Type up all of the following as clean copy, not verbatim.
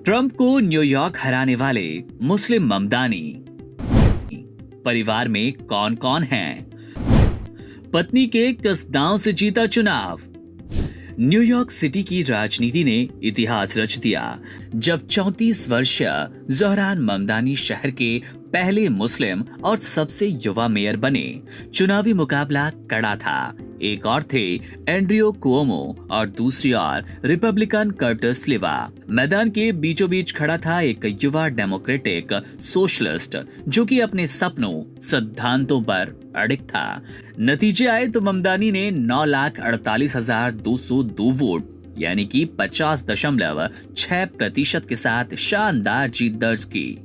Trump को New York हराने वाले मुस्लिम ममदानी। परिवार में कौन कौन हैं? पत्नी के किस दांव से जीता चुनाव? न्यूयॉर्क सिटी की राजनीति ने इतिहास रच दिया जब 34 वर्षीय ज़ोहरान ममदानी शहर के पहले मुस्लिम और सबसे युवा मेयर बने। चुनावी मुकाबला कड़ा था। एक और थे एंड्रियो कुओमो और दूसरी ओर रिपब्लिकन कर्टिस लिवा। मैदान के बीचों बीच खड़ा था एक युवा डेमोक्रेटिक सोशलिस्ट जो कि अपने सपनों सिद्धांतों पर अड़िग था। नतीजे आए तो ममदानी ने 9,48,202 वोट यानी कि 50.6% के साथ शानदार जीत दर्ज की,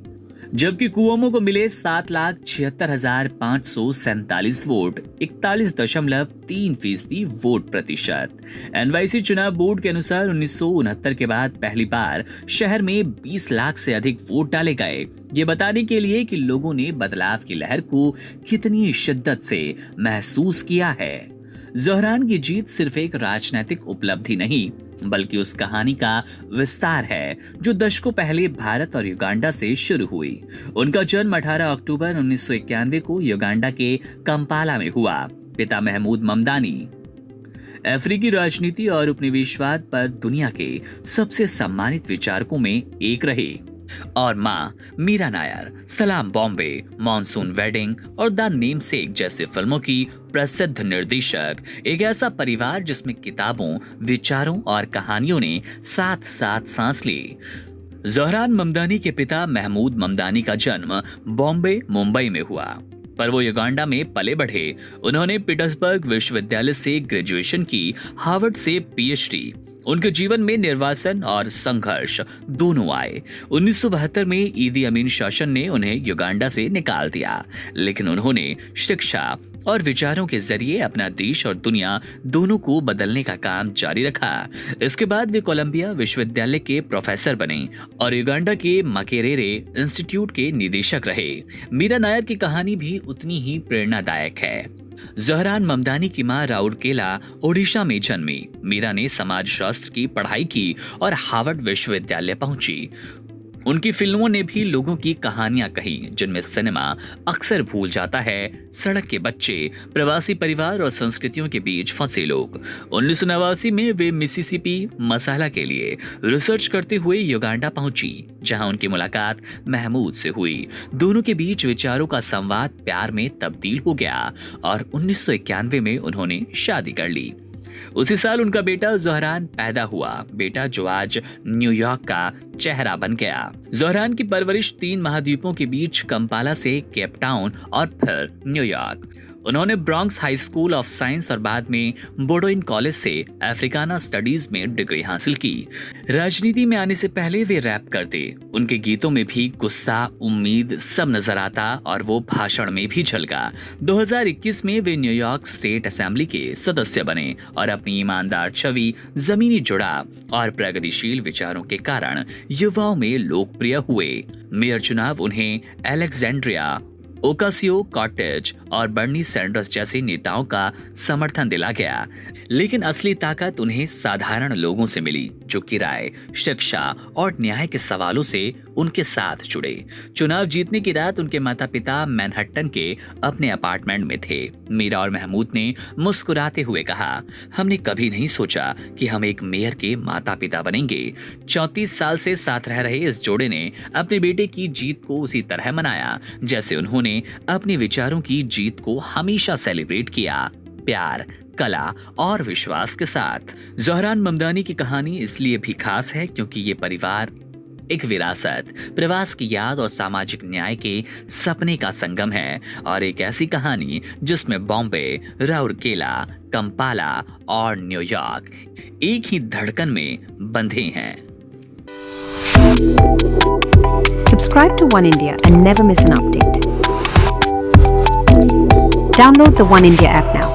जबकि कुओमो को मिले 7,76,547 वोट 41.3% वोट प्रतिशत। एनवाईसी चुनाव बोर्ड के अनुसार 1969 के बाद पहली बार शहर में 20 लाख से अधिक वोट डाले गए, ये बताने के लिए कि लोगों ने बदलाव की लहर को कितनी शिद्दत से महसूस किया है। ज़ोहरान की जीत सिर्फ एक राजनीतिक उपलब्धि नहीं बल्कि उस कहानी का विस्तार है जो दशकों पहले भारत और युगांडा से शुरू हुई। उनका जन्म 18 अक्टूबर 1991 को युगांडा के कंपाला में हुआ। पिता महमूद ममदानी अफ्रीकी राजनीति और उपनिवेशवाद पर दुनिया के सबसे सम्मानित विचारकों में एक रहे और मां मीरा नायर सलाम बॉम्बे, मॉनसून वेडिंग और द नेमसेक जैसे फिल्मों की प्रसिद्ध निर्देशक। एक ऐसा परिवार जिसमें किताबों, विचारों और कहानियों ने साथ साथ सांस ली। ज़ोहरान ममदानी के पिता महमूद ममदानी का जन्म बॉम्बे, मुंबई में हुआ, पर वो युगांडा में पले बढ़े। उन्होंने पीटर्सबर्ग विश्वविद्यालय से ग्रेजुएशन की, हार्वर्ड से पीएचडी। उनके जीवन में निर्वासन और संघर्ष दोनों आए। 1972 में ईदी अमीन शासन ने उन्हें युगांडा से निकाल दिया, लेकिन उन्होंने शिक्षा और विचारों के जरिए अपना देश और दुनिया दोनों को बदलने का काम जारी रखा। इसके बाद वे कोलंबिया विश्वविद्यालय के प्रोफेसर बने और युगांडा के मकेरेरे इंस्टीट्यूट के निदेशक रहे। मीरा नायर की कहानी भी उतनी ही प्रेरणादायक है। ज़ोहरान ममदानी की मां राउरकेला, ओडिशा में जन्मी। मीरा ने समाजशास्त्र की पढ़ाई की और हार्वर्ड विश्वविद्यालय पहुंची। उनकी फिल्मों ने भी लोगों की कहानियां कही, जिनमें सिनेमा अक्सर भूल जाता है, सड़क के बच्चे, प्रवासी परिवार और संस्कृतियों के बीच फंसे लोग। 1989 में वे मिसिसिपी मसाला के लिए रिसर्च करते हुए युगांडा पहुंची, जहां उनकी मुलाकात महमूद से हुई। दोनों के बीच विचारों का संवाद प्यार में तब्दील हो गया और 1991 में उन्होंने शादी कर ली। उसी साल उनका बेटा ज़ोहरान पैदा हुआ, बेटा जो आज न्यूयॉर्क का चेहरा बन गया। ज़ोहरान की परवरिश 3 महाद्वीपों के बीच कंपाला से केप टाउन और फिर न्यूयॉर्क। उन्होंने Bronx high school of science और बाद में बोडोइन कॉलेज से अफ्रीकाना स्टडीज में डिग्री हासिल की। राजनीति में आने से पहले वे रैप करते। उनके गीतों में भी गुस्सा, उम्मीद सब नजर आता और वो भाषण में भी झलका। 2021 में वे न्यूयॉर्क स्टेट असेंबली के सदस्य बने और अपनी ईमानदार छवि, जमीनी जुड़ाव और प्रगतिशील विचारों के कारण युवाओं में लोकप्रिय हुए। मेयर चुनाव उन्हें अलेक्जेंड्रिया ओकासियो-कॉर्टेज और बर्नी सैंडर्स जैसे नेताओं का समर्थन दिला गया, लेकिन असली ताकत उन्हें साधारण लोगों से मिली जो किराए, शिक्षा और न्याय के सवालों से उनके साथ जुड़े। चुनाव जीतने की रात उनके माता पिता मैनहट्टन के अपने अपार्टमेंट में थे। मीरा और महमूद ने मुस्कुराते हुए कहा, हमने कभी नहीं सोचा कि हम एक मेयर के माता पिता बनेंगे। 34 साल से साथ रह रहे इस जोड़े ने अपने बेटे की जीत को उसी तरह मनाया जैसे उन्होंने अपने विचारों की जीत को हमेशा सेलिब्रेट किया, प्यार, कला और विश्वास के साथ। ज़ोहरान ममदानी की कहानी इसलिए भी खास है क्योंकि ये परिवार एक विरासत, प्रवास की याद और सामाजिक न्याय के सपने का संगम है और एक ऐसी कहानी जिसमें बॉम्बे, राउरकेला, कंपाला और न्यूयॉर्क एक ही धड़कन में बंधे हैं। Subscribe to One India and never miss an update. Download the One India app now.